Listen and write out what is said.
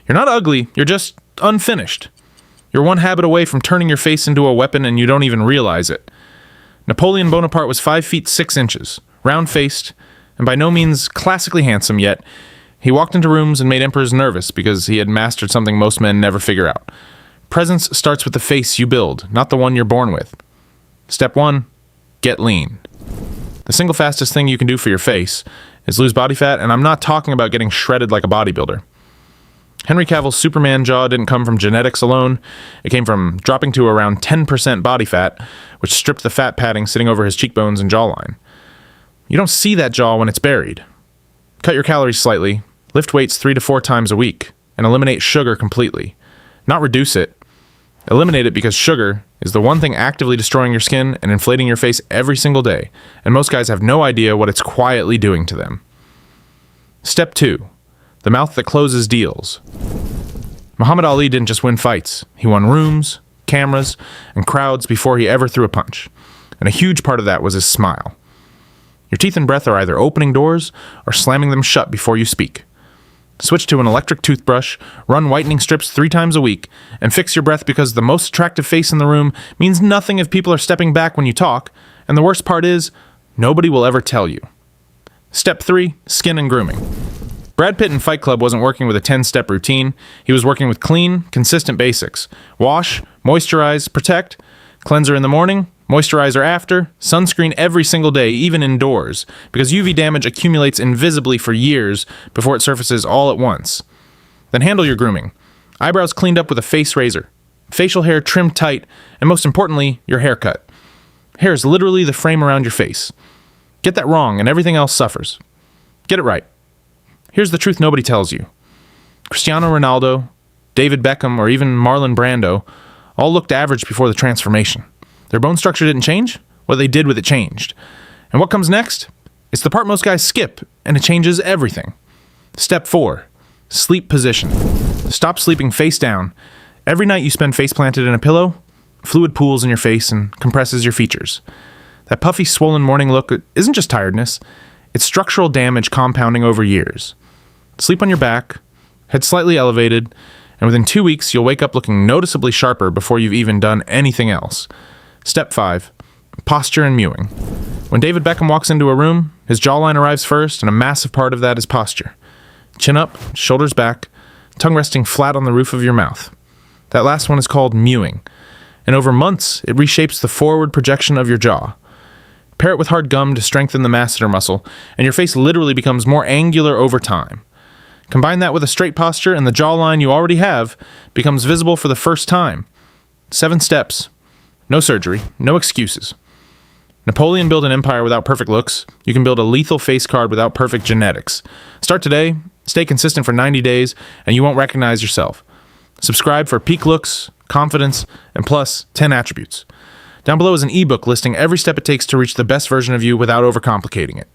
You're not ugly, you're just unfinished. You're one habit away from turning your face into a weapon and you don't even realize it. Napoleon Bonaparte was 5 feet 6 inches, round-faced, and by no means classically handsome, yet he walked into rooms and made emperors nervous because he had mastered something most men never figure out. Presence starts with the face you build, not the one you're born with. Step 1, get lean. The single fastest thing you can do for your face is lose body fat, and I'm not talking about getting shredded like a bodybuilder. Henry Cavill's Superman jaw didn't come from genetics alone. It came from dropping to around 10% body fat, which stripped the fat padding sitting over his cheekbones and jawline. You don't see that jaw when it's buried. Cut your calories slightly, lift weights 3 to 4 times a week, and eliminate sugar completely. Not reduce it. Eliminate it because sugar is the one thing actively destroying your skin and inflating your face every single day, and most guys have no idea what it's quietly doing to them. Step 2. The mouth that closes deals. Muhammad Ali didn't just win fights. He won rooms, cameras, and crowds before he ever threw a punch. And a huge part of that was his smile. Your teeth and breath are either opening doors or slamming them shut before you speak. Switch to an electric toothbrush, run whitening strips 3 times a week, and fix your breath because the most attractive face in the room means nothing if people are stepping back when you talk, and the worst part is, nobody will ever tell you. Step 3, skin and grooming. Brad Pitt in Fight Club wasn't working with a 10-step routine. He was working with clean, consistent basics. Wash, moisturize, protect, cleanser in the morning, moisturizer after, sunscreen every single day, even indoors, because UV damage accumulates invisibly for years before it surfaces all at once. Then handle your grooming. Eyebrows cleaned up with a face razor, facial hair trimmed tight, and most importantly, your haircut. Hair is literally the frame around your face. Get that wrong and everything else suffers. Get it right. Here's the truth nobody tells you. Cristiano Ronaldo, David Beckham, or even Marlon Brando all looked average before the transformation. Their bone structure didn't change. What they did with it changed. And what comes next? It's the part most guys skip, and it changes everything. Step 4. Sleep position. Stop sleeping face down. Every night you spend face planted in a pillow, fluid pools in your face and compresses your features. That puffy, swollen morning look isn't just tiredness. It's structural damage compounding over years. Sleep on your back, head slightly elevated, and within 2 weeks, you'll wake up looking noticeably sharper before you've even done anything else. Step 5. Posture and mewing. When David Beckham walks into a room, his jawline arrives first, and a massive part of that is posture. Chin up, shoulders back, tongue resting flat on the roof of your mouth. That last one is called mewing, and over months, it reshapes the forward projection of your jaw. Pair it with hard gum to strengthen the masseter muscle, and your face literally becomes more angular over time. Combine that with a straight posture, and the jawline you already have becomes visible for the first time. 7 steps. No surgery. No excuses. Napoleon built an empire without perfect looks. You can build a lethal face card without perfect genetics. Start today, stay consistent for 90 days, and you won't recognize yourself. Subscribe for peak looks, confidence, and plus 10 attributes. Down below is an ebook listing every step it takes to reach the best version of you without overcomplicating it.